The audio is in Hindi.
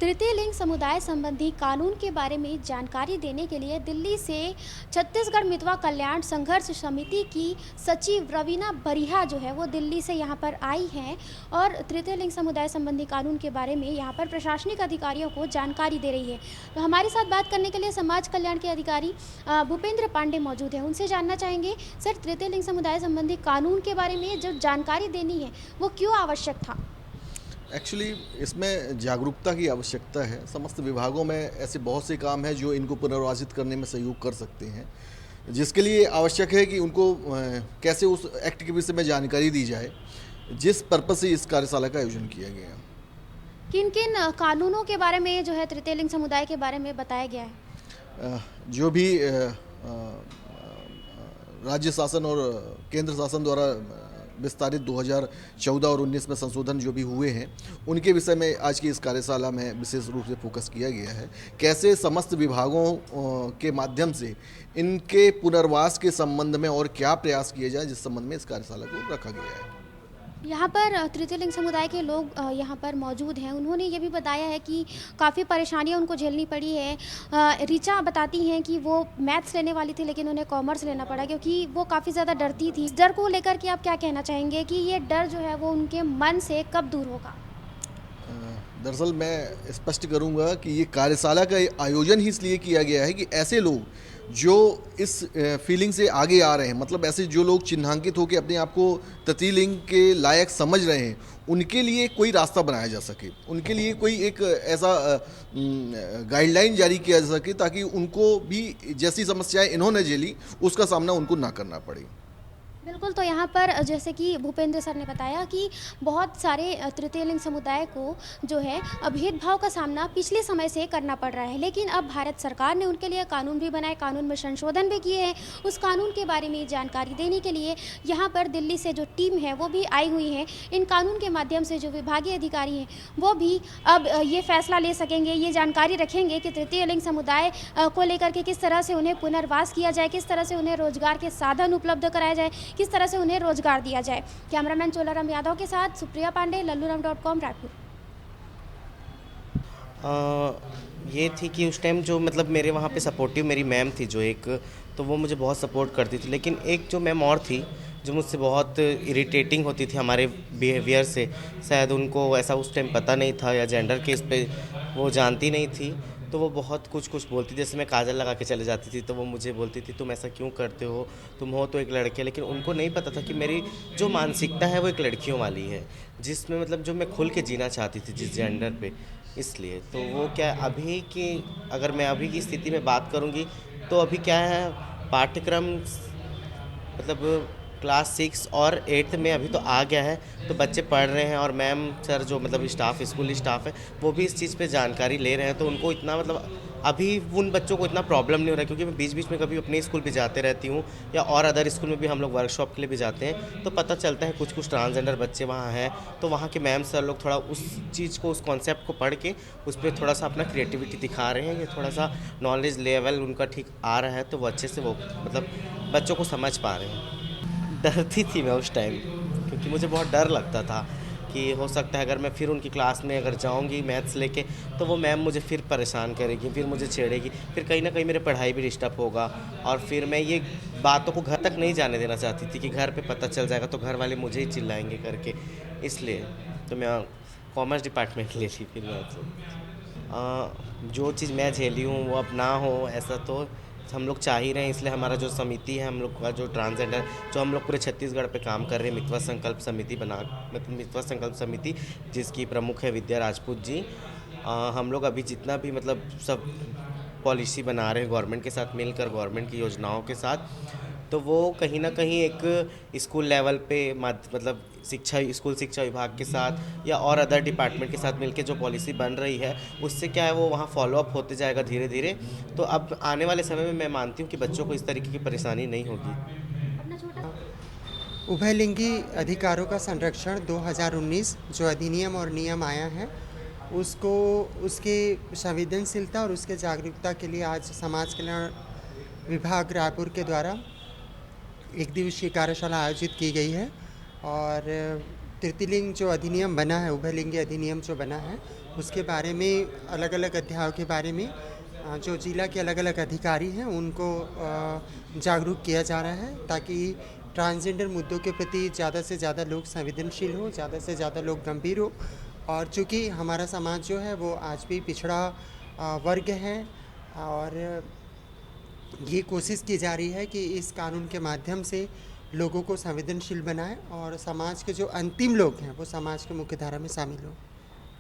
तृतीय लिंग समुदाय संबंधी कानून के बारे में जानकारी देने के लिए दिल्ली से छत्तीसगढ़ मितवा कल्याण संघर्ष समिति की सचिव रवीना बरिहा जो है वो दिल्ली से यहाँ पर आई हैं और तृतीय लिंग समुदाय संबंधी कानून के बारे में यहाँ पर प्रशासनिक अधिकारियों को जानकारी दे रही है। तो हमारे साथ बात करने के लिए समाज कल्याण के अधिकारी भूपेंद्र पांडे मौजूद हैं। उनसे जानना चाहेंगे, सर, तृतीय लिंग समुदाय संबंधी कानून के बारे में जो जानकारी देनी है वो क्यों आवश्यक था? एक्चुअली इसमें जागरूकता की आवश्यकता है। समस्त विभागों में ऐसे बहुत से काम हैं जो इनको पुनर्वासित करने में सहयोग कर सकते हैं, जिसके लिए आवश्यक है कि उनको कैसे उस एक्ट के विषय में जानकारी दी जाए, जिस पर्पस से इस कार्यशाला का आयोजन किया गया। किन किन कानूनों के बारे में जो है तृतीय लिंग समुदाय के बारे में बताया गया है? जो भी राज्य शासन और केंद्र शासन द्वारा विस्तारित 2014 और 19 में संशोधन जो भी हुए हैं, उनके विषय में आज की इस कार्यशाला में विशेष रूप से फोकस किया गया है। कैसे समस्त विभागों के माध्यम से इनके पुनर्वास के संबंध में और क्या प्रयास किए जाए, जिस संबंध में इस कार्यशाला को रखा गया है। यहाँ पर तृतीय लिंग समुदाय के लोग यहाँ पर मौजूद हैं। उन्होंने ये भी बताया है कि काफ़ी परेशानियाँ उनको झेलनी पड़ी है। ऋचा बताती हैं कि वो मैथ्स लेने वाली थी लेकिन उन्हें कॉमर्स लेना पड़ा क्योंकि वो काफ़ी ज़्यादा डरती थी। इस डर को लेकर के आप क्या कहना चाहेंगे कि ये डर जो है वो उनके मन से कब दूर होगा? दरअसल मैं स्पष्ट करूंगा कि ये कार्यशाला का आयोजन ही इसलिए किया गया है कि ऐसे लोग जो इस फीलिंग से आगे आ रहे हैं, मतलब ऐसे जो लोग चिन्हांकित होकर अपने आप को तृतीय लिंग के लायक समझ रहे हैं, उनके लिए कोई रास्ता बनाया जा सके, उनके लिए कोई एक ऐसा गाइडलाइन जारी किया जा सके ताकि उनको भी जैसी समस्याएं इन्होंने झेली उसका सामना उनको ना करना पड़े। बिल्कुल, तो यहाँ पर जैसे कि भूपेंद्र सर ने बताया कि बहुत सारे तृतीय लिंग समुदाय को जो है भेदभाव का सामना पिछले समय से करना पड़ रहा है, लेकिन अब भारत सरकार ने उनके लिए कानून भी बनाए, कानून में संशोधन भी किए हैं। उस कानून के बारे में जानकारी देने के लिए यहाँ पर दिल्ली से जो टीम है वो भी आई हुई है। इन कानून के माध्यम से जो विभागीय अधिकारी हैं वो भी अब ये फैसला ले सकेंगे, ये जानकारी रखेंगे कि तृतीय लिंग समुदाय को लेकर के किस तरह से उन्हें पुनर्वास किया जाए, किस तरह से उन्हें रोजगार के साधन उपलब्ध कराया जाए, किस तरह से उन्हें रोजगार दिया जाए। कैमरामैन चोलाराम यादव के साथ सुप्रिया पांडे, लल्लूराम.com, रायपुर। ये थी कि उस टाइम जो मतलब मेरे वहाँ पे सपोर्टिव मेरी मैम थी जो एक, तो वो मुझे बहुत सपोर्ट करती थी। लेकिन एक जो मैम और थी जो मुझसे बहुत इरिटेटिंग होती थी हमारे बिहेवियर से, शायद उनको ऐसा उस टाइम पता नहीं था या जेंडर के इस पे वो जानती नहीं थी, तो वो बहुत कुछ बोलती थी। जैसे मैं काजल लगा के चले जाती थी तो वो मुझे बोलती थी तुम ऐसा क्यों करते हो, तुम हो तो एक लड़के। लेकिन उनको नहीं पता था कि मेरी जो मानसिकता है वो एक लड़कियों वाली है, जिसमें मतलब जो मैं खुल के जीना चाहती थी जिस जेंडर पे। इसलिए तो वो क्या अभी की, अगर मैं अभी की स्थिति में बात करूँगी तो अभी क्या है, पाठ्यक्रम मतलब क्लास 6 और 8 में अभी तो आ गया है, तो बच्चे पढ़ रहे हैं और मैम सर जो मतलब स्टाफ, स्कूल स्टाफ है, वो भी इस चीज़ पे जानकारी ले रहे हैं। तो उनको इतना मतलब अभी उन बच्चों को इतना प्रॉब्लम नहीं हो रहा है, क्योंकि मैं बीच बीच में कभी अपने स्कूल भी जाते रहती हूँ या और अदर स्कूल में भी हम लोग वर्कशॉप के लिए भी जाते हैं, तो पता चलता है कुछ ट्रांसजेंडर बच्चे वहाँ हैं। तो वहाँ के मैम सर लोग थोड़ा उस चीज़ को, उस कॉन्सेप्ट को पढ़ के उस पर थोड़ा सा अपना क्रिएटिविटी दिखा रहे हैं, या थोड़ा सा नॉलेज लेवल उनका ठीक आ रहा है, तो वो अच्छे से वो मतलब बच्चों को समझ पा रहे हैं। डरती थी मैं उस टाइम, क्योंकि मुझे बहुत डर लगता था कि हो सकता है अगर मैं फिर उनकी क्लास में अगर जाऊंगी मैथ्स लेके तो वो मैम मुझे फिर परेशान करेगी, फिर मुझे छेड़ेगी, फिर कहीं ना कहीं मेरे पढ़ाई भी डिस्टर्ब होगा। और फिर मैं ये बातों को घर तक नहीं जाने देना चाहती थी कि घर पे पता चल जाएगा तो घर वाले मुझे ही चिल्लाएंगे करके। इसलिए तो मैं कॉमर्स डिपार्टमेंट ले ली। फिर मैं जो चीज़ मैं झेली हूँ वो अब ना हो, ऐसा तो हम लोग चाह ही रहे हैं। इसलिए हमारा जो समिति है, हम लोग का जो ट्रांसजेंडर, जो हम लोग पूरे छत्तीसगढ़ पे काम कर रहे हैं, मितवा संकल्प समिति मितवा संकल्प समिति, जिसकी प्रमुख है विद्या राजपूत जी। हम लोग अभी जितना भी मतलब सब पॉलिसी बना रहे हैं गवर्नमेंट के साथ मिलकर, गवर्नमेंट की योजनाओं के साथ, तो वो कहीं ना कहीं एक स्कूल लेवल पे मतलब स्कूल शिक्षा विभाग के साथ या और अदर डिपार्टमेंट के साथ मिलके जो पॉलिसी बन रही है, उससे क्या है वो वहाँ फॉलोअप होते जाएगा धीरे धीरे। तो अब आने वाले समय में मैं मानती हूँ कि बच्चों को इस तरीके की परेशानी नहीं होगी। उभयलिंगी अधिकारों का संरक्षण 2019 जो अधिनियम और नियम आया है, उसको उसकी संवेदनशीलता और उसके जागरूकता के लिए आज समाज कल्याण विभाग रायपुर के द्वारा एक दिवसीय कार्यशाला आयोजित की गई है। और तृतीय लिंग जो अधिनियम बना है, उभयलिंगी अधिनियम जो बना है, उसके बारे में अलग अलग अध्यायों के बारे में जो जिला के अलग अलग अधिकारी हैं उनको जागरूक किया जा रहा है, ताकि ट्रांसजेंडर मुद्दों के प्रति ज़्यादा से ज़्यादा लोग संवेदनशील हो, ज़्यादा से ज़्यादा लोग गंभीर हो। और चूँकि हमारा समाज जो है वो आज भी पिछड़ा वर्ग है, और ये कोशिश की जा रही है कि इस कानून के माध्यम से लोगों को संवेदनशील बनाएं और समाज के जो अंतिम लोग हैं वो समाज के मुख्य धारा में शामिल हों।